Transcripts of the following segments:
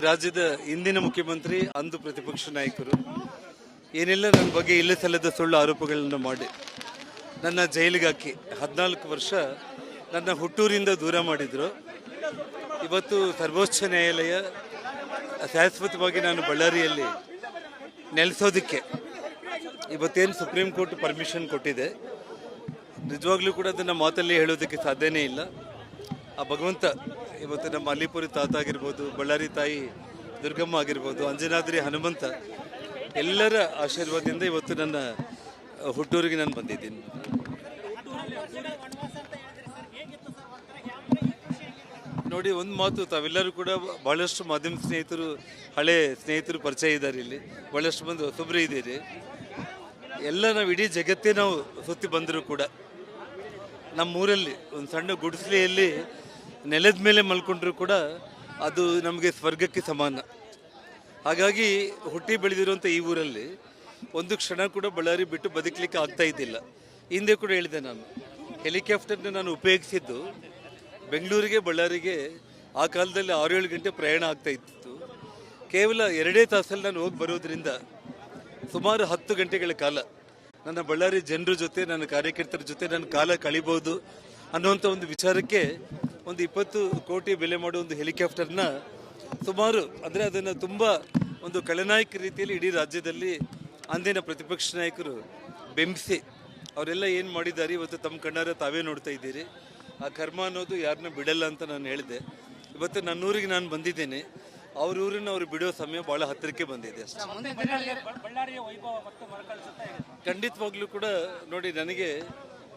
ರಾಜ್ಯದ ಇಂದಿನ ಮುಖ್ಯಮಂತ್ರಿ ಅಂದು ಪ್ರತಿಪಕ್ಷ ನಾಯಕರು ಏನೆಲ್ಲ ನನ್ನ ಬಗ್ಗೆ ಇಲ್ಲ ಸಲ್ಲದ ಸುಳ್ಳು ಆರೋಪಗಳನ್ನು ಮಾಡಿ ನನ್ನ ಜೈಲಿಗೆ ಹಾಕಿ 14 ವರ್ಷ ನನ್ನ ಹುಟ್ಟೂರಿಂದ ದೂರ ಮಾಡಿದ್ರು. ಇವತ್ತು ಸರ್ವೋಚ್ಚ ನ್ಯಾಯಾಲಯ ಶಾಶ್ವತವಾಗಿ ನಾನು ಬಳ್ಳಾರಿಯಲ್ಲಿ ನೆಲೆಸೋದಕ್ಕೆ ಇವತ್ತೇನು ಸುಪ್ರೀಂ ಕೋರ್ಟ್ ಪರ್ಮಿಷನ್ ಕೊಟ್ಟಿದೆ. ನಿಜವಾಗ್ಲೂ ಕೂಡ ಅದನ್ನು ಮಾತಲ್ಲಿ ಹೇಳೋದಕ್ಕೆ ಸಾಧ್ಯನೇ ಇಲ್ಲ. ಆ ಭಗವಂತ ಇವತ್ತು ನಮ್ಮ ಅಲ್ಲಿಪುರಿ ತಾತ ಆಗಿರ್ಬೋದು, ಬಳ್ಳಾರಿ ತಾಯಿ ದುರ್ಗಮ್ಮ ಆಗಿರ್ಬೋದು, ಅಂಜನಾದ್ರಿ ಹನುಮಂತ ಎಲ್ಲರ ಆಶೀರ್ವಾದದಿಂದ ಇವತ್ತು ನನ್ನ ಹುಟ್ಟೂರಿಗೆ ನಾನು ಬಂದಿದ್ದೀನಿ. ನೋಡಿ, ಒಂದು ಮಾತು, ತಾವೆಲ್ಲರೂ ಕೂಡ ಭಾಳಷ್ಟು ಮಾಧ್ಯಮ ಸ್ನೇಹಿತರು, ಹಳೆ ಸ್ನೇಹಿತರು ಪರಿಚಯ ಇದ್ದಾರೆ. ಇಲ್ಲಿ ಭಾಳಷ್ಟು ಮಂದಿ ಹೊಸಬ್ರು ಇದ್ದೀರಿ. ಎಲ್ಲ ನಾವು ಇಡೀ ಜಗತ್ತೇ ನಾವು ಸುತ್ತಿ ಬಂದರೂ ಕೂಡ ನಮ್ಮೂರಲ್ಲಿ ಒಂದು ಸಣ್ಣ ಗುಡಿಸಲೆಯಲ್ಲಿ ನೆಲದ ಮೇಲೆ ಮಲ್ಕೊಂಡ್ರೂ ಕೂಡ ಅದು ನಮಗೆ ಸ್ವರ್ಗಕ್ಕೆ ಸಮಾನ. ಹಾಗಾಗಿ ಹುಟ್ಟಿ ಬೆಳೆದಿರುವಂಥ ಈ ಊರಲ್ಲಿ ಒಂದು ಕ್ಷಣ ಕೂಡ ಬಳ್ಳಾರಿ ಬಿಟ್ಟು ಬದುಕಲಿಕ್ಕೆ ಆಗ್ತಾ ಇದ್ದಿಲ್ಲ. ಹಿಂದೆ ಕೂಡ ಹೇಳಿದೆ, ನಾನು ಹೆಲಿಕಾಪ್ಟರ್ನ ನಾನು ಉಪಯೋಗಿಸಿದ್ದು ಬೆಂಗಳೂರಿಗೆ ಬಳ್ಳಾರಿಗೆ ಆ ಕಾಲದಲ್ಲಿ 6-7 ಗಂಟೆ ಪ್ರಯಾಣ ಆಗ್ತಾ ಇತ್ತು. ಕೇವಲ 2 ತಾಸಲ್ಲಿ ನಾನು ಹೋಗಿ ಬರೋದ್ರಿಂದ ಸುಮಾರು 10 ಗಂಟೆಗಳ ಕಾಲ ನನ್ನ ಬಳ್ಳಾರಿ ಜನರ ಜೊತೆ, ನನ್ನ ಕಾರ್ಯಕರ್ತರ ಜೊತೆ ನನ್ನ ಕಾಲ ಕಳಿಬಹುದು ಅನ್ನುವಂಥ ಒಂದು ವಿಚಾರಕ್ಕೆ ಒಂದು 20 ಕೋಟಿ ಬೆಲೆ ಮಾಡುವ ಒಂದು ಹೆಲಿಕಾಪ್ಟರ್ನ ಸುಮಾರು, ಅಂದರೆ ಅದನ್ನು ತುಂಬ ಒಂದು ಖಳನಾಯಕ ರೀತಿಯಲ್ಲಿ ಇಡೀ ರಾಜ್ಯದಲ್ಲಿ ಅಂದಿನ ಪ್ರತಿಪಕ್ಷ ನಾಯಕರು ಬೆಂಬಿಸಿ ಅವರೆಲ್ಲ ಏನು ಮಾಡಿದ್ದಾರೆ ಇವತ್ತು ತಮ್ಮ ಕಣ್ಣಾರ ತಾವೇ ನೋಡ್ತಾ ಇದ್ದೀರಿ. ಆ ಕರ್ಮ ಅನ್ನೋದು ಯಾರನ್ನ ಬಿಡಲ್ಲ ಅಂತ ನಾನು ಹೇಳಿದೆ. ಇವತ್ತು ನನ್ನೂರಿಗೆ ನಾನು ಬಂದಿದ್ದೇನೆ. ಅವ್ರ ಊರನ್ನ ಅವ್ರು ಬಿಡೋ ಸಮಯ ಭಾಳ ಹತ್ತಿರಕ್ಕೆ ಬಂದಿದೆ ಅಷ್ಟೇ. ಖಂಡಿತವಾಗ್ಲೂ ಕೂಡ ನೋಡಿ, ನನಗೆ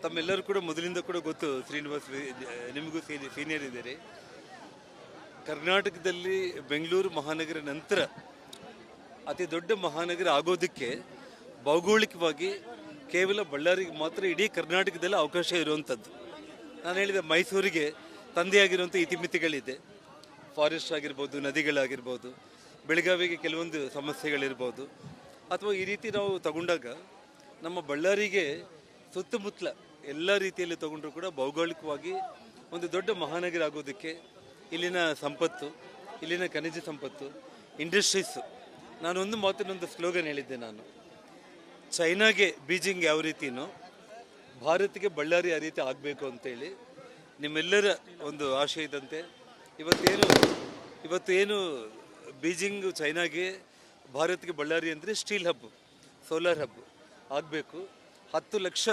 ತಮ್ಮೆಲ್ಲರೂ ಕೂಡ ಮೊದಲಿಂದ ಕೂಡ ಗೊತ್ತು, ಶ್ರೀನಿವಾಸ್ ನಿಮಗೂ ಸೀನಿಯರ್ ಇದ್ದೀರಿ. ಕರ್ನಾಟಕದಲ್ಲಿ ಬೆಂಗಳೂರು ಮಹಾನಗರ ನಂತರ ಅತಿ ದೊಡ್ಡ ಮಹಾನಗರ ಆಗೋದಕ್ಕೆ ಭೌಗೋಳಿಕವಾಗಿ ಕೇವಲ ಬಳ್ಳಾರಿಗೆ ಮಾತ್ರ ಇಡೀ ಕರ್ನಾಟಕದಲ್ಲಿ ಅವಕಾಶ ಇರುವಂಥದ್ದು. ನಾನು ಹೇಳಿದೆ, ಮೈಸೂರಿಗೆ ತಂದೆಯಾಗಿರುವಂಥ ಇತಿಮಿತಿಗಳಿದೆ. ಫಾರೆಸ್ಟ್ ಆಗಿರ್ಬೋದು, ನದಿಗಳಾಗಿರ್ಬೋದು, ಬೆಳಗಾವಿಗೆ ಕೆಲವೊಂದು ಸಮಸ್ಯೆಗಳಿರ್ಬೋದು, ಅಥವಾ ಈ ರೀತಿ ನಾವು ತಗೊಂಡಾಗ ನಮ್ಮ ಬಳ್ಳಾರಿಗೆ ಸುತ್ತಮುತ್ತಲ ಎಲ್ಲ ರೀತಿಯಲ್ಲಿ ತಗೊಂಡ್ರೂ ಕೂಡ ಭೌಗೋಳಿಕವಾಗಿ ಒಂದು ದೊಡ್ಡ ಮಹಾನಗರ ಆಗೋದಕ್ಕೆ ಇಲ್ಲಿನ ಸಂಪತ್ತು, ಇಲ್ಲಿನ ಖನಿಜ ಸಂಪತ್ತು, ಇಂಡಸ್ಟ್ರೀಸು. ನಾನು ಒಂದು ಮಾತಿನೊಂದು ಸ್ಲೋಗನ್ ಹೇಳಿದ್ದೆ, ನಾನು ಚೈನಾಗೆ ಬೀಜಿಂಗ್ ಯಾವ ರೀತಿನೋ ಭಾರತಕ್ಕೆ ಬಳ್ಳಾರಿ ಆ ರೀತಿ ಆಗಬೇಕು ಅಂತೇಳಿ ನಿಮ್ಮೆಲ್ಲರ ಒಂದು ಆಶಯದಂತೆ ಇವತ್ತೇನು ಬೀಜಿಂಗ್ ಚೈನಾಗೆ, ಭಾರತಕ್ಕೆ ಬಳ್ಳಾರಿ ಅಂದರೆ ಸ್ಟೀಲ್ ಹಬ್, ಸೋಲಾರ್ ಹಬ್ ಆಗಬೇಕು. 10 ಲಕ್ಷ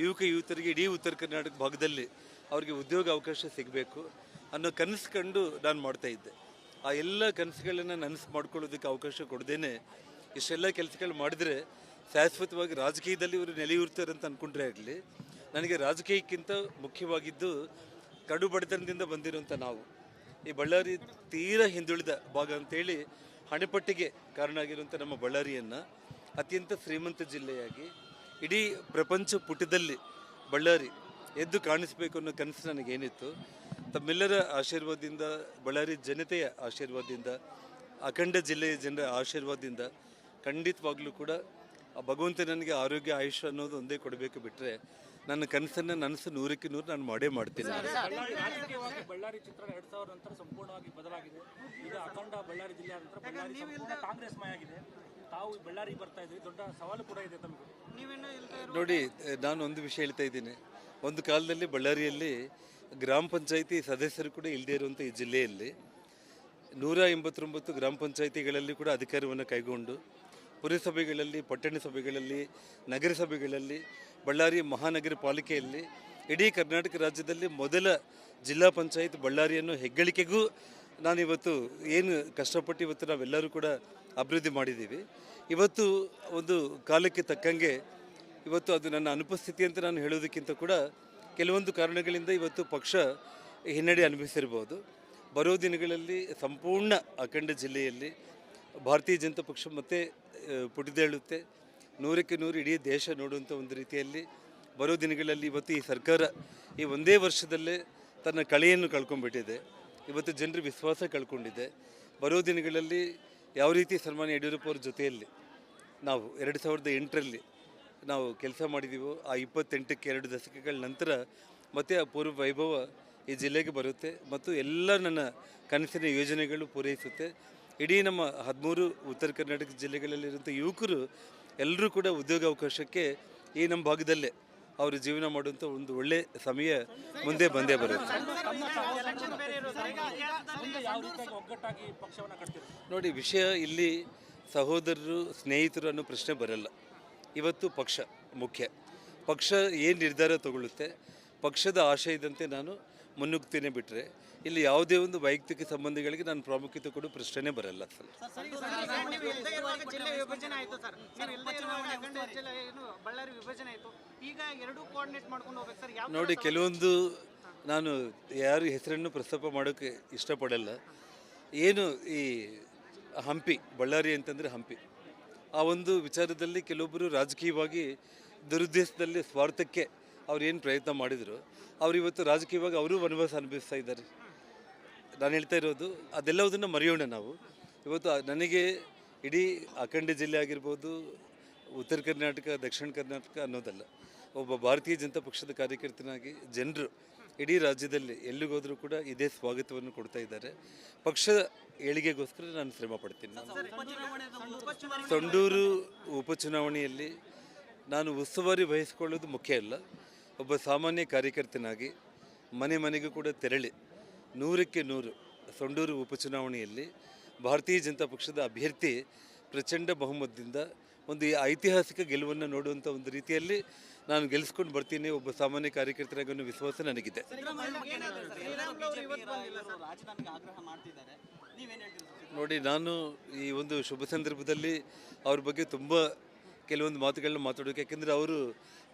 ಯುವಕರಿಗೆ ಇಡೀ ಉತ್ತರ ಕರ್ನಾಟಕ ಭಾಗದಲ್ಲಿ ಅವರಿಗೆ ಉದ್ಯೋಗ ಅವಕಾಶ ಸಿಗಬೇಕು ಅನ್ನೋ ಕನಸು ಕಂಡು ನಾನು ಮಾಡ್ತಾ ಇದ್ದೆ. ಆ ಎಲ್ಲ ಕನಸುಗಳನ್ನು ನನಸು ಮಾಡ್ಕೊಳ್ಳೋದಕ್ಕೆ ಅವಕಾಶ ಕೊಡದೇನೆ ಇಷ್ಟೆಲ್ಲ ಕೆಲಸಗಳು ಮಾಡಿದರೆ ಶಾಶ್ವತವಾಗಿ ರಾಜಕೀಯದಲ್ಲಿ ಇವರು ನೆಲೆಯೂರ್ತಾರೆ ಅಂತ ಅಂದ್ಕೊಂಡ್ರೆ ಆಗಲಿ, ನನಗೆ ರಾಜಕೀಯಕ್ಕಿಂತ ಮುಖ್ಯವಾಗಿದ್ದು ಕಡು ಬಡತನದಿಂದ ಬಂದಿರುವಂಥ ನಾವು ಈ ಬಳ್ಳಾರಿ ತೀರಾ ಹಿಂದುಳಿದ ಭಾಗ ಅಂತೇಳಿ ಹಣೆಪಟ್ಟಿಗೆ ಕಾರಣ ಆಗಿರುವಂಥ ನಮ್ಮ ಬಳ್ಳಾರಿಯನ್ನು ಅತ್ಯಂತ ಶ್ರೀಮಂತ ಜಿಲ್ಲೆಯಾಗಿ ಇಡೀ ಪ್ರಪಂಚ ಪುಟದಲ್ಲಿ ಬಳ್ಳಾರಿ ಎದ್ದು ಕಾಣಿಸ್ಬೇಕು ಅನ್ನೋ ಕನಸು ನನಗೇನಿತ್ತು. ತಮ್ಮೆಲ್ಲರ ಆಶೀರ್ವಾದದಿಂದ, ಬಳ್ಳಾರಿ ಜನತೆಯ ಆಶೀರ್ವಾದದಿಂದ, ಅಖಂಡ ಜಿಲ್ಲೆಯ ಜನರ ಆಶೀರ್ವಾದದಿಂದ ಖಂಡಿತವಾಗ್ಲೂ ಕೂಡ ಆ ಭಗವಂತ ನನಗೆ ಆರೋಗ್ಯ, ಆಯುಷ್ಯ ಅನ್ನೋದು ಒಂದೇ ಕೊಡಬೇಕು. ಬಿಟ್ಟರೆ ನನ್ನ ಕನಸನ್ನು ನನಸು 100ಕ್ಕೆ 100 ನಾನು ಮಾಡೇ ಮಾಡ್ತೀನಿ. ಬಳ್ಳಾರಿ ಚಿತ್ರ 2000 ನಂತರ ಸಂಪೂರ್ಣವಾಗಿ ಬದಲಾಗಿದೆ. ಈಗ ಅಖಂಡ ಬಳ್ಳಾರಿ ಜಿಲ್ಲೆ ನಂತರ ಬಳ್ಳಾರಿ ಸಂಪೂರ್ಣ ಕಾಂಗ್ರೆಸ್ಮಯ ಆಗಿದೆ. ತಾವು ಬಳ್ಳಾರಿ ಬರ್ತಾ ಇದ್ರಿ, ದೊಡ್ಡ ಸವಾಲು ಕೂಡ ಇದೆ ತಮಗೆ. ನೋಡಿ, ನಾನು ಒಂದು ವಿಷಯ ಹೇಳ್ತಾ ಇದ್ದೀನಿ. ಒಂದು ಕಾಲದಲ್ಲಿ ಬಳ್ಳಾರಿಯಲ್ಲಿ ಗ್ರಾಮ ಪಂಚಾಯಿತಿ ಸದಸ್ಯರು ಕೂಡ ಇಲ್ಲದೇ ಇರುವಂಥ ಈ ಜಿಲ್ಲೆಯಲ್ಲಿ 189 ಗ್ರಾಮ ಪಂಚಾಯಿತಿಗಳಲ್ಲಿ ಕೂಡ ಅಧಿಕಾರವನ್ನು ಕೈಗೊಂಡು ಪುರಸಭೆಗಳಲ್ಲಿ, ಪಟ್ಟಣ ಸಭೆಗಳಲ್ಲಿ, ನಗರಸಭೆಗಳಲ್ಲಿ, ಬಳ್ಳಾರಿ ಮಹಾನಗರ ಪಾಲಿಕೆಯಲ್ಲಿ ಇಡೀ ಕರ್ನಾಟಕ ರಾಜ್ಯದಲ್ಲಿ ಮೊದಲ ಜಿಲ್ಲಾ ಪಂಚಾಯತ್ ಬಳ್ಳಾರಿಯನ್ನು ಹೆಗ್ಗಳಿಕೆಗೂ ನಾನಿವತ್ತು ಏನು ಕಷ್ಟಪಟ್ಟು ಇವತ್ತು ನಾವೆಲ್ಲರೂ ಕೂಡ ಅಭಿವೃದ್ಧಿ ಮಾಡಿದ್ದೀವಿ. ಇವತ್ತು ಒಂದು ಕಾಲಕ್ಕೆ ತಕ್ಕಂಗೆ ಇವತ್ತು ಅದು ನನ್ನ ಅನುಪಸ್ಥಿತಿ ಅಂತ ನಾನು ಹೇಳೋದಕ್ಕಿಂತ ಕೂಡ ಕೆಲವೊಂದು ಕಾರಣಗಳಿಂದ ಇವತ್ತು ಪಕ್ಷ ಹಿನ್ನಡೆ ಅನುಭವಿಸಿರ್ಬೋದು. ಬರೋ ದಿನಗಳಲ್ಲಿ ಸಂಪೂರ್ಣ ಅಖಂಡ ಜಿಲ್ಲೆಯಲ್ಲಿ ಭಾರತೀಯ ಜನತಾ ಪಕ್ಷ ಮತ್ತೆ ಪುಟಿದೇಳುತ್ತೆ. 100ಕ್ಕೆ 100 ಇಡೀ ದೇಶ ನೋಡುವಂಥ ಒಂದು ರೀತಿಯಲ್ಲಿ ಬರೋ ದಿನಗಳಲ್ಲಿ ಇವತ್ತು ಈ ಸರ್ಕಾರ ಈ ಒಂದೇ ವರ್ಷದಲ್ಲೇ ತನ್ನ ಕಳೆಯನ್ನು ಕಳ್ಕೊಂಡ್ಬಿಟ್ಟಿದೆ. ಇವತ್ತು ಜನರ ವಿಶ್ವಾಸ ಕಳ್ಕೊಂಡಿದೆ. ಬರೋ ದಿನಗಳಲ್ಲಿ ಯಾವ ರೀತಿ ಸನ್ಮಾನ್ಯ ಯಡಿಯೂರಪ್ಪ ಅವ್ರ ಜೊತೆಯಲ್ಲಿ ನಾವು 2008ರಲ್ಲಿ ನಾವು ಕೆಲಸ ಮಾಡಿದ್ದೀವೋ, ಆ 28ಕ್ಕೆ 2 ದಶಕಗಳ ನಂತರ ಮತ್ತೆ ಆ ಪೂರ್ವ ವೈಭವ ಈ ಜಿಲ್ಲೆಗೆ ಬರುತ್ತೆ ಮತ್ತು ಎಲ್ಲ ನನ್ನ ಕನಸಿನ ಯೋಜನೆಗಳು ಪೂರೈಸುತ್ತೆ. ಇಡೀ ನಮ್ಮ 13 ಉತ್ತರ ಕರ್ನಾಟಕ ಜಿಲ್ಲೆಗಳಲ್ಲಿರುವಂಥ ಯುವಕರು ಎಲ್ಲರೂ ಕೂಡ ಉದ್ಯೋಗಾವಕಾಶಕ್ಕೆ ಈ ನಮ್ಮ ಭಾಗದಲ್ಲೇ ಅವರು ಜೀವನ ಮಾಡುವಂಥ ಒಂದು ಒಳ್ಳೆ ಸಮಯ ಮುಂದೆ ಬಂದೇ ಬರುತ್ತೆ. ಮುಂದೆ ಯಾವ ರೀತಿಯಾಗಿ ಒಗ್ಗಟ್ಟಾಗಿ ಪಕ್ಷವನ್ನು ಕಟ್ತೀರಿ? ನೋಡಿ, ವಿಷಯ ಇಲ್ಲಿ ಸಹೋದರರು ಸ್ನೇಹಿತರು ಅನ್ನೋ ಪ್ರಶ್ನೆ ಬರಲ್ಲ. ಇವತ್ತು ಪಕ್ಷ ಮುಖ್ಯ. ಪಕ್ಷ ಏನು ನಿರ್ಧಾರ ತಗೊಳ್ಳುತ್ತೆ, ಪಕ್ಷದ ಆಶಯದಂತೆ ನಾನು ಮುನ್ನುಗ್ತೇನೆ ಬಿಟ್ಟರೆ ಇಲ್ಲಿ ಯಾವುದೇ ಒಂದು ವೈಯಕ್ತಿಕ ಸಂಬಂಧಗಳಿಗೆ ನಾನು ಪ್ರಾಮುಖ್ಯತೆ ಕೊಡೋ ಪ್ರಶ್ನೆನೇ ಬರಲ್ಲ. ಜಿಲ್ಲೆ ವಿಭಜನೆ ಆಯಿತು ಸರ್, ಬಳ್ಳಾರಿ ವಿಭಜನೆ ಆಯಿತು, ಈಗ ಎರಡೂ ಕೋಆರ್ಡಿನೇಟ್ ಮಾಡ್ಕೊಂಡು ಹೋಗ್ಬೇಕು ಸರ್. ಯಾವ ನೋಡಿ, ಕೆಲವೊಂದು ನಾನು ಯಾರು ಹೆಸರನ್ನು ಪ್ರಸ್ತಾಪ ಮಾಡೋಕ್ಕೆ ಇಷ್ಟಪಡಲ್ಲ. ಏನು ಈ ಹಂಪಿ, ಬಳ್ಳಾರಿ ಅಂತಂದರೆ ಹಂಪಿ, ಆ ಒಂದು ವಿಚಾರದಲ್ಲಿ ಕೆಲವೊಬ್ಬರು ರಾಜಕೀಯವಾಗಿ ದುರುದ್ದೇಶದಲ್ಲಿ ಸ್ವಾರ್ಥಕ್ಕೆ ಅವ್ರು ಏನು ಪ್ರಯತ್ನ ಮಾಡಿದರು, ಅವ್ರು ಇವತ್ತು ರಾಜಕೀಯವಾಗಿ ಅವರು ವನವಾಸ ಅನುಭವಿಸ್ತಾ ಇದ್ದಾರೆ. ನಾನು ಹೇಳ್ತಾ ಇರೋದು ಅದೆಲ್ಲವುದನ್ನು ಮರೆಯೋಣ ನಾವು. ಇವತ್ತು ನನಗೆ ಇಡೀ ಅಖಂಡ ಜಿಲ್ಲೆ ಆಗಿರ್ಬೋದು, ಉತ್ತರ ಕರ್ನಾಟಕ, ದಕ್ಷಿಣ ಕರ್ನಾಟಕ ಅನ್ನೋದಲ್ಲ. ಒಬ್ಬ ಭಾರತೀಯ ಜನತಾ ಪಕ್ಷದ ಕಾರ್ಯಕರ್ತನಾಗಿ ಜನರು ಇಡೀ ರಾಜ್ಯದಲ್ಲಿ ಎಲ್ಲಿಗೋದ್ರೂ ಕೂಡ ಇದೇ ಸ್ವಾಗತವನ್ನು ಕೊಡ್ತಾ ಇದ್ದಾರೆ. ಪಕ್ಷದ ಏಳಿಗೆಗೋಸ್ಕರ ನಾನು ಶ್ರಮ ಪಡ್ತೀನಿ. ಸಂಡೂರು ಉಪಚುನಾವಣೆಯಲ್ಲಿ ನಾನು ಉಸ್ತುವಾರಿ ವಹಿಸಿಕೊಳ್ಳೋದು ಮುಖ್ಯ ಅಲ್ಲ. ಒಬ್ಬ ಸಾಮಾನ್ಯ ಕಾರ್ಯಕರ್ತನಾಗಿ ಮನೆ ಮನೆಗೂ ಕೂಡ ತೆರಳಿ 100ಕ್ಕೆ 100 ಸಂಡೂರು ಉಪಚುನಾವಣೆಯಲ್ಲಿ ಭಾರತೀಯ ಜನತಾ ಪಕ್ಷದ ಅಭ್ಯರ್ಥಿ ಪ್ರಚಂಡ ಬಹುಮತದಿಂದ ಒಂದು ಐತಿಹಾಸಿಕ ಗೆಲುವನ್ನು ನೋಡುವಂಥ ಒಂದು ರೀತಿಯಲ್ಲಿ ನಾನು ಗೆಲ್ಲಿಸ್ಕೊಂಡು ಬರ್ತೀನಿ. ಒಬ್ಬ ಸಾಮಾನ್ಯ ಕಾರ್ಯಕರ್ತರಾಗಿ ಅನ್ನೋ ವಿಶ್ವಾಸ ನನಗಿದೆ. ನೋಡಿ, ನಾನು ಈ ಒಂದು ಶುಭ ಸಂದರ್ಭದಲ್ಲಿ ಅವ್ರ ಬಗ್ಗೆ ತುಂಬ ಕೆಲವೊಂದು ಮಾತುಗಳನ್ನ ಮಾತಾಡೋಕೆ, ಯಾಕೆಂದರೆ ಅವರು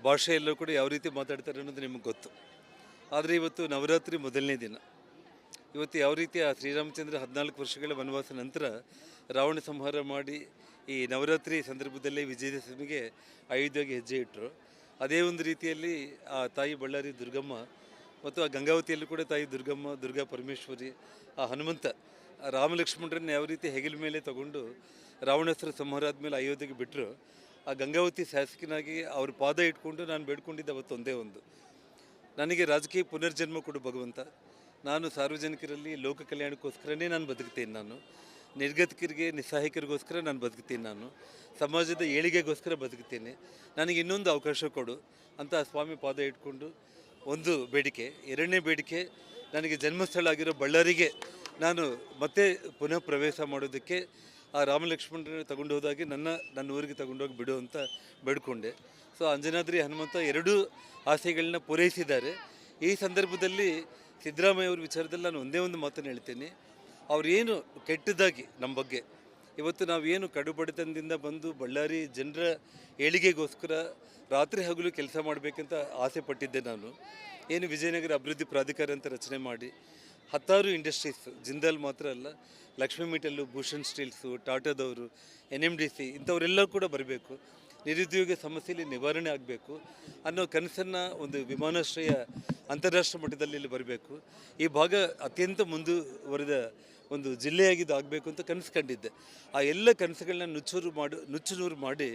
ಭಾಷೆ ಎಲ್ಲೂ ಕೂಡ ಯಾವ ರೀತಿ ಮಾತಾಡ್ತಾರೆ ಅನ್ನೋದು ನಿಮಗೆ ಗೊತ್ತು. ಆದರೆ ಇವತ್ತು ನವರಾತ್ರಿ ಮೊದಲನೇ ದಿನ. ಇವತ್ತು ಯಾವ ರೀತಿ ಆ ಶ್ರೀರಾಮಚಂದ್ರ 14 ವರ್ಷಗಳ ವನವಾಸ ನಂತರ ರಾವಣ ಸಂಹಾರ ಮಾಡಿ ಈ ನವರಾತ್ರಿ ಸಂದರ್ಭದಲ್ಲೇ ವಿಜಯದಶಮಿಗೆ ಅಯೋಧ್ಯೆಗೆ ಹೆಜ್ಜೆ ಇಟ್ಟರು, ಅದೇ ಒಂದು ರೀತಿಯಲ್ಲಿ ಆ ತಾಯಿ ಬಳ್ಳಾರಿ ದುರ್ಗಮ್ಮ ಮತ್ತು ಆ ಗಂಗಾವತಿಯಲ್ಲೂ ಕೂಡ ತಾಯಿ ದುರ್ಗಮ್ಮ, ದುರ್ಗಾ ಪರಮೇಶ್ವರಿ, ಆ ಹನುಮಂತ ರಾಮಲಕ್ಷ್ಮಣರನ್ನ ಯಾವ ರೀತಿ ಹೆಗಲ ಮೇಲೆ ತಗೊಂಡು ರಾವಣಾಸುರ ಸಂಹಾರ ಆದಮೇಲೆ ಅಯೋಧ್ಯೆಗೆ ಬಿಟ್ಟರು, ಆ ಗಂಗಾವತಿ ಶಾಸಕನಾಗಿ ಅವ್ರ ಪಾದ ಇಟ್ಕೊಂಡು ನಾನು ಬೇಡ್ಕೊಂಡಿದ್ದೆ ಅವತ್ತು ಒಂದೇ ಒಂದು, ನನಗೆ ರಾಜಕೀಯ ಪುನರ್ಜನ್ಮ ಕೊಡು ಭಗವಂತ. ನಾನು ಸಾರ್ವಜನಿಕರಲ್ಲಿ ಲೋಕ ಕಲ್ಯಾಣಕ್ಕೋಸ್ಕರನೇ ನಾನು ಬದುಕ್ತೇನೆ. ನಾನು ನಿರ್ಗತಿಕರಿಗೆ, ನಿಸ್ಸಹಾಯಕರಿಗೋಸ್ಕರ ನಾನು ಬದುಕ್ತೀನಿ. ನಾನು ಸಮಾಜದ ಏಳಿಗೆಗೋಸ್ಕರ ಬದುಕ್ತೇನೆ. ನನಗೆ ಇನ್ನೊಂದು ಅವಕಾಶ ಕೊಡು ಅಂತ ಆ ಸ್ವಾಮಿ ಪಾದ ಇಟ್ಕೊಂಡು ಒಂದು ಬೇಡಿಕೆ. ಎರಡನೇ ಬೇಡಿಕೆ, ನನಗೆ ಜನ್ಮಸ್ಥಳ ಆಗಿರೋ ಬಳ್ಳಾರಿಗೆ ನಾನು ಮತ್ತೆ ಪುನಃ ಪ್ರವೇಶ ಮಾಡೋದಕ್ಕೆ ಆ ರಾಮಲಕ್ಷ್ಮಣರನ್ನ ತಗೊಂಡು ಹೋದಾಗೆ ನನ್ನ ಊರಿಗೆ ತಗೊಂಡೋಗಿ ಬಿಡು ಅಂತ ಬೇಡ್ಕೊಂಡೆ. ಸೊ ಅಂಜನಾದ್ರಿ ಹನುಮಂತ ಎರಡೂ ಆಸೆಗಳನ್ನ ಪೂರೈಸಿದ್ದಾರೆ. ಈ ಸಂದರ್ಭದಲ್ಲಿ ಸಿದ್ದರಾಮಯ್ಯ ಅವ್ರ ವಿಚಾರದಲ್ಲಿ ನಾನು ಒಂದೇ ಒಂದು ಮಾತನ್ನು ಹೇಳ್ತೀನಿ. ಅವರೇನು ಕೆಟ್ಟದಾಗಿ ನಮ್ಮ ಬಗ್ಗೆ ಇವತ್ತು ನಾವೇನು ಕಡುಬಡತನದಿಂದ ಬಂದು ಬಳ್ಳಾರಿ ಜನರ ಏಳಿಗೆಗೋಸ್ಕರ ರಾತ್ರಿ ಹಗಲು ಕೆಲಸ ಮಾಡಬೇಕಂತ ಆಸೆ ಪಟ್ಟಿದ್ದೆ. ನಾನು ಏನು ವಿಜಯನಗರ ಅಭಿವೃದ್ಧಿ ಪ್ರಾಧಿಕಾರ ಅಂತ ರಚನೆ ಮಾಡಿ 10 ಇಂಡಸ್ಟ್ರೀಸ್, ಜಿಂದಾಲ್ ಮಾತ್ರ ಅಲ್ಲ, ಲಕ್ಷ್ಮೀ ಮಿಟಲ್ಲು, ಭೂಷಣ್ ಸ್ಟೀಲ್ಸು, ಟಾಟಾದವರು, NMDC ಇಂಥವರೆಲ್ಲ ಕೂಡ ಬರಬೇಕು, ನಿರುದ್ಯೋಗ ಸಮಸ್ಯೆಯಲ್ಲಿ ನಿವಾರಣೆ ಆಗಬೇಕು ಅನ್ನೋ ಕನಸನ್ನು ಒಂದು ವಿಮಾನಾಶ್ರಯ ಅಂತಾರಾಷ್ಟ್ರೀಯ ಮಟ್ಟದಲ್ಲಿ ಇಲ್ಲಿ ಬರಬೇಕು, ಈ ಭಾಗ ಅತ್ಯಂತ ಮುಂದುವರೆದ ಒಂದು ಜಿಲ್ಲೆಯಾಗಿದ್ದು ಆಗಬೇಕು ಅಂತ ಕನಸು ಕಂಡಿದ್ದೆ. ಆ ಎಲ್ಲ ಕನಸುಗಳನ್ನ ನುಚ್ಚುನೂರು ಮಾಡಿ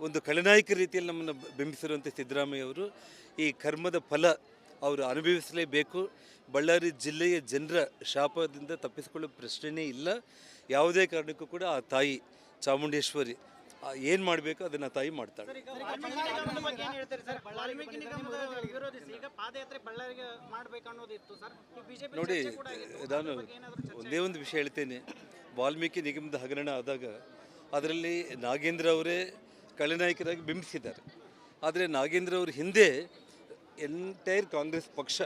ಒಂದು ಖಳನಾಯಕ ರೀತಿಯಲ್ಲಿ ನಮ್ಮನ್ನು ಬಿಂಬಿಸಿರುವಂಥ ಸಿದ್ದರಾಮಯ್ಯ ಅವರು ಈ ಕರ್ಮದ ಫಲ ಅವರು ಅನುಭವಿಸಲೇಬೇಕು. ಬಳ್ಳಾರಿ ಜಿಲ್ಲೆಯ ಜನರ ಶಾಪದಿಂದ ತಪ್ಪಿಸಿಕೊಳ್ಳೋ ಪ್ರಶ್ನೆಯೇ ಇಲ್ಲ. ಯಾವುದೇ ಕಾರಣಕ್ಕೂ ಕೂಡ ಆ ತಾಯಿ ಚಾಮುಂಡೇಶ್ವರಿ ಏನು ಮಾಡಬೇಕು ಅದನ್ನು ತಾಯಿ ಮಾಡ್ತಾಳೆ. ನೋಡಿ, ನಾನು ಒಂದೇ ಒಂದು ವಿಷಯ ಹೇಳ್ತೇನೆ. ವಾಲ್ಮೀಕಿ ನಿಗಮದ ಹಗರಣ ಆದಾಗ ಅದರಲ್ಲಿ ನಾಗೇಂದ್ರ ಅವರೇ ಖಳನಾಯಕರಾಗಿ ಬಿಂಬಿಸಿದ್ದಾರೆ. ಆದರೆ ನಾಗೇಂದ್ರ ಅವ್ರ ಹಿಂದೆ ಎಂಟೈರ್ ಕಾಂಗ್ರೆಸ್ ಪಕ್ಷ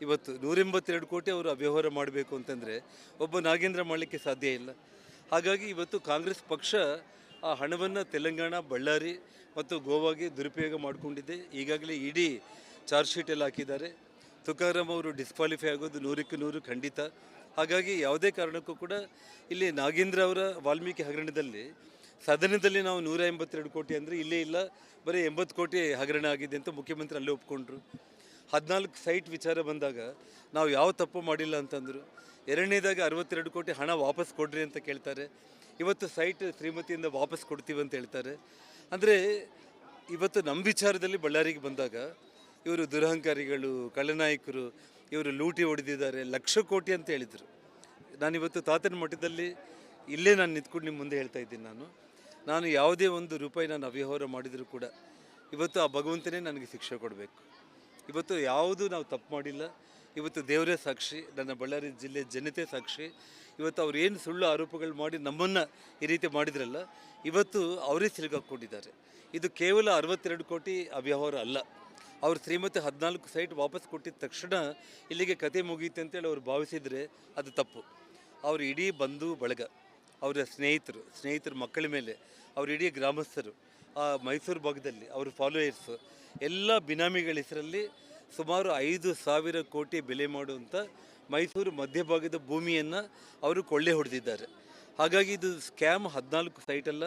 ಇವತ್ತು 182 ಕೋಟಿ ಅವರು ಅವ್ಯವಹಾರ ಮಾಡಬೇಕು ಅಂತಂದರೆ ಒಬ್ಬ ನಾಗೇಂದ್ರ ಮಾಡಲಿಕ್ಕೆ ಸಾಧ್ಯ ಇಲ್ಲ. ಹಾಗಾಗಿ ಇವತ್ತು ಕಾಂಗ್ರೆಸ್ ಪಕ್ಷ ಆ ಹಣವನ್ನು ತೆಲಂಗಾಣ, ಬಳ್ಳಾರಿ ಮತ್ತು ಗೋವಾಗೆ ದುರುಪಯೋಗ ಮಾಡಿಕೊಂಡಿದೆ. ಈಗಾಗಲೇ ಇಡೀ ಚಾರ್ಜ್ ಶೀಟ್ ಎಲ್ಲ ಹಾಕಿದ್ದಾರೆ. ತುಕಾರಾಮ್ ಅವರು ಡಿಸ್ಕ್ವಾಲಿಫೈ ಆಗೋದು 100ಕ್ಕೆ 100 ಖಂಡಿತ. ಹಾಗಾಗಿ ಯಾವುದೇ ಕಾರಣಕ್ಕೂ ಕೂಡ ಇಲ್ಲಿ ನಾಗೇಂದ್ರ ಅವರ ವಾಲ್ಮೀಕಿ ಹಗರಣದಲ್ಲಿ ಸದನದಲ್ಲಿ ನಾವು 182 ಕೋಟಿ ಅಂದರೆ ಇಲ್ಲೇ ಇಲ್ಲ, ಬರೀ 80 ಕೋಟಿ ಹಗರಣ ಆಗಿದೆ ಅಂತ ಮುಖ್ಯಮಂತ್ರಿ ಅಲ್ಲೇ ಒಪ್ಕೊಂಡ್ರು. 14 ಸೈಟ್ ವಿಚಾರ ಬಂದಾಗ ನಾವು ಯಾವ ತಪ್ಪು ಮಾಡಿಲ್ಲ ಅಂತಂದರು. ಎರಡನೇದಾಗ 62 ಕೋಟಿ ಹಣ ವಾಪಸ್ ಕೊಡ್ರಿ ಅಂತ ಕೇಳ್ತಾರೆ. ಇವತ್ತು ಸೈಟ್ ಶ್ರೀಮತಿಯಿಂದ ವಾಪಸ್ ಕೊಡ್ತೀವಿ ಅಂತ ಹೇಳ್ತಾರೆ. ಅಂದರೆ ಇವತ್ತು ನಮ್ಮ ವಿಚಾರದಲ್ಲಿ ಬಳ್ಳಾರಿಗೆ ಬಂದಾಗ ಇವರು ದುರಹಂಕಾರಿಗಳು, ಖಳನಾಯಕರು, ಇವರು ಲೂಟಿ ಹೊಡೆದಿದ್ದಾರೆ, ಲಕ್ಷ ಕೋಟಿ ಅಂತ ಹೇಳಿದರು. ನಾನಿವತ್ತು ತಾತನ ಮಠದಲ್ಲಿ ಇಲ್ಲೇ ನಾನು ನಿಂತ್ಕೊಂಡು ನಿಮ್ಮ ಮುಂದೆ ಹೇಳ್ತಾ ಇದ್ದೀನಿ. ನಾನು ಯಾವುದೇ ಒಂದು ರೂಪಾಯಿ ನಾನು ಅವ್ಯವಹಾರ ಮಾಡಿದರೂ ಕೂಡ ಇವತ್ತು ಆ ಭಗವಂತನೇ ನನಗೆ ಶಿಕ್ಷೆ ಕೊಡಬೇಕು. ಇವತ್ತು ಯಾವುದು ನಾವು ತಪ್ಪು ಮಾಡಿಲ್ಲ. ಇವತ್ತು ದೇವರೇ ಸಾಕ್ಷಿ, ನನ್ನ ಬಳ್ಳಾರಿ ಜಿಲ್ಲೆ ಜನತೆ ಸಾಕ್ಷಿ. ಇವತ್ತು ಅವ್ರು ಏನು ಸುಳ್ಳು ಆರೋಪಗಳು ಮಾಡಿ ನಮ್ಮನ್ನು ಈ ರೀತಿ ಮಾಡಿದ್ರಲ್ಲ, ಇವತ್ತು ಅವರೇ ಸಿಲುಗಾಕೊಂಡಿದ್ದಾರೆ. ಇದು ಕೇವಲ 62 ಕೋಟಿ ಅವ್ಯವಹಾರ ಅಲ್ಲ. ಅವ್ರ ಶ್ರೀಮತಿ 14 ಸೈಟ್ ವಾಪಸ್ ಕೊಟ್ಟಿದ್ದ ತಕ್ಷಣ ಇಲ್ಲಿಗೆ ಕತೆ ಮುಗೀತು ಅಂತೇಳಿ ಅವ್ರು ಭಾವಿಸಿದರೆ ಅದು ತಪ್ಪು. ಅವ್ರ ಇಡೀ ಬಂಧು ಬಳಗ, ಅವರ ಸ್ನೇಹಿತರ ಮಕ್ಕಳ ಮೇಲೆ, ಅವ್ರ ಇಡೀ ಗ್ರಾಮಸ್ಥರು, ಆ ಮೈಸೂರು ಭಾಗದಲ್ಲಿ ಅವ್ರ ಫಾಲೋಯರ್ಸು ಎಲ್ಲ ಬಿನಾಮಿಗಳ ಹೆಸರಲ್ಲಿ ಸುಮಾರು 5,000 ಕೋಟಿ ಬೆಲೆ ಮಾಡುವಂಥ ಮೈಸೂರು ಮಧ್ಯಭಾಗದ ಭೂಮಿಯನ್ನು ಅವರು ಕೊಳ್ಳೆ ಹೊಡೆದಿದ್ದಾರೆ. ಹಾಗಾಗಿ ಇದು ಸ್ಕ್ಯಾಮ್ 14 ಸೈಟಲ್ಲ,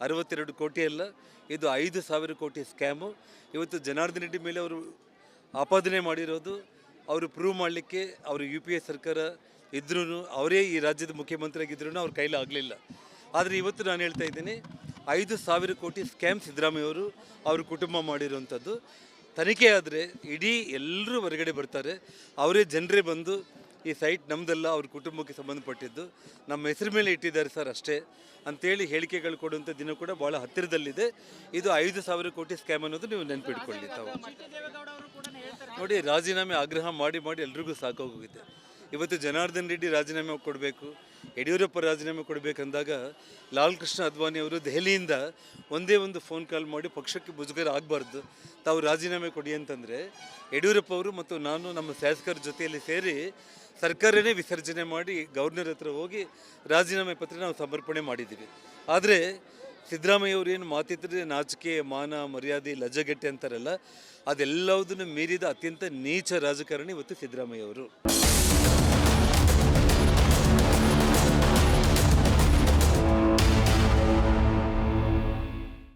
62 ಕೋಟಿ ಅಲ್ಲ, ಇದು 5,000 ಕೋಟಿ ಸ್ಕ್ಯಾಮು. ಇವತ್ತು ಜನಾರ್ದನ್ ರೆಡ್ಡಿ ಮೇಲೆ ಅವರು ಆಪಾದನೆ ಮಾಡಿರೋದು ಅವರು ಪ್ರೂವ್ ಮಾಡಲಿಕ್ಕೆ ಅವರು UPA ಸರ್ಕಾರ ಇದ್ರೂ, ಅವರೇ ಈ ರಾಜ್ಯದ ಮುಖ್ಯಮಂತ್ರಿಯಾಗಿದ್ರೂ ಅವ್ರ ಕೈಲಿ ಆಗಲಿಲ್ಲ. ಆದರೆ ಇವತ್ತು ನಾನು ಹೇಳ್ತಾ ಇದ್ದೀನಿ, 5,000 ಕೋಟಿ ಸ್ಕ್ಯಾಮ್ ಸಿದ್ದರಾಮಯ್ಯವರು ಅವ್ರ ಕುಟುಂಬ ಮಾಡಿರುವಂಥದ್ದು. ತನಿಖೆ ಆದರೆ ಇಡೀ ಎಲ್ಲರೂ ಹೊರಗಡೆ ಬರ್ತಾರೆ. ಅವರೇ ಜನರೇ ಬಂದು ಈ ಸೈಟ್ ನಮ್ಮದಲ್ಲ, ಅವ್ರ ಕುಟುಂಬಕ್ಕೆ ಸಂಬಂಧಪಟ್ಟಿದ್ದು, ನಮ್ಮ ಹೆಸರು ಮೇಲೆ ಇಟ್ಟಿದ್ದಾರೆ ಸರ್ ಅಷ್ಟೇ ಅಂತೇಳಿ ಹೇಳಿಕೆಗಳು ಕೊಡುವಂಥ ದಿನ ಕೂಡ ಭಾಳ ಹತ್ತಿರದಲ್ಲಿದೆ. ಇದು 5,000 ಕೋಟಿ ಸ್ಕ್ಯಾಮ್ ಅನ್ನೋದು ನೀವು ನೆನಪಿಟ್ಕೊಳ್ಳಿ ತಾವು. ನೋಡಿ, ರಾಜೀನಾಮೆ ಆಗ್ರಹ ಮಾಡಿ ಎಲ್ರಿಗೂ ಸಾಕಾಗೋಗಿದೆ. ಇವತ್ತು ಜನಾರ್ದನ್ ರೆಡ್ಡಿ ರಾಜೀನಾಮೆ ಕೊಡಬೇಕು, ಯಡಿಯೂರಪ್ಪ ರಾಜೀನಾಮೆ ಕೊಡಬೇಕಂದಾಗ ಲಾಲ್ ಕೃಷ್ಣ ಅದ್ವಾನಿ ಅವರು ದೆಹಲಿಯಿಂದ ಒಂದೇ ಒಂದು ಫೋನ್ ಕಾಲ್ ಮಾಡಿ ಪಕ್ಷಕ್ಕೆ ಮುಜುಗರ ಆಗಬಾರ್ದು, ತಾವು ರಾಜೀನಾಮೆ ಕೊಡಿ ಅಂತಂದರೆ ಯಡಿಯೂರಪ್ಪ ಅವರು ಮತ್ತು ನಾನು ನಮ್ಮ ಶಾಸಕರ ಜೊತೆಯಲ್ಲಿ ಸೇರಿ ಸರ್ಕಾರನೇ ವಿಸರ್ಜನೆ ಮಾಡಿ ಗವರ್ನರ್ ಹತ್ರ ಹೋಗಿ ರಾಜೀನಾಮೆ ಪತ್ರ ನಾವು ಸಮರ್ಪಣೆ ಮಾಡಿದ್ದೀವಿ. ಆದರೆ ಸಿದ್ದರಾಮಯ್ಯ ಅವರು ಏನು ಮಾತಿದ್ರೆ ನಾಚಿಕೆ, ಮಾನ, ಮರ್ಯಾದೆ, ಲಜ್ಜೆಗೆಟ್ಟೆ ಅಂತಾರಲ್ಲ, ಅದೆಲ್ಲವುದನ್ನು ಮೀರಿದ ಅತ್ಯಂತ ನೀಚ ರಾಜಕಾರಣಿ ಇವತ್ತು ಸಿದ್ದರಾಮಯ್ಯ ಅವರು.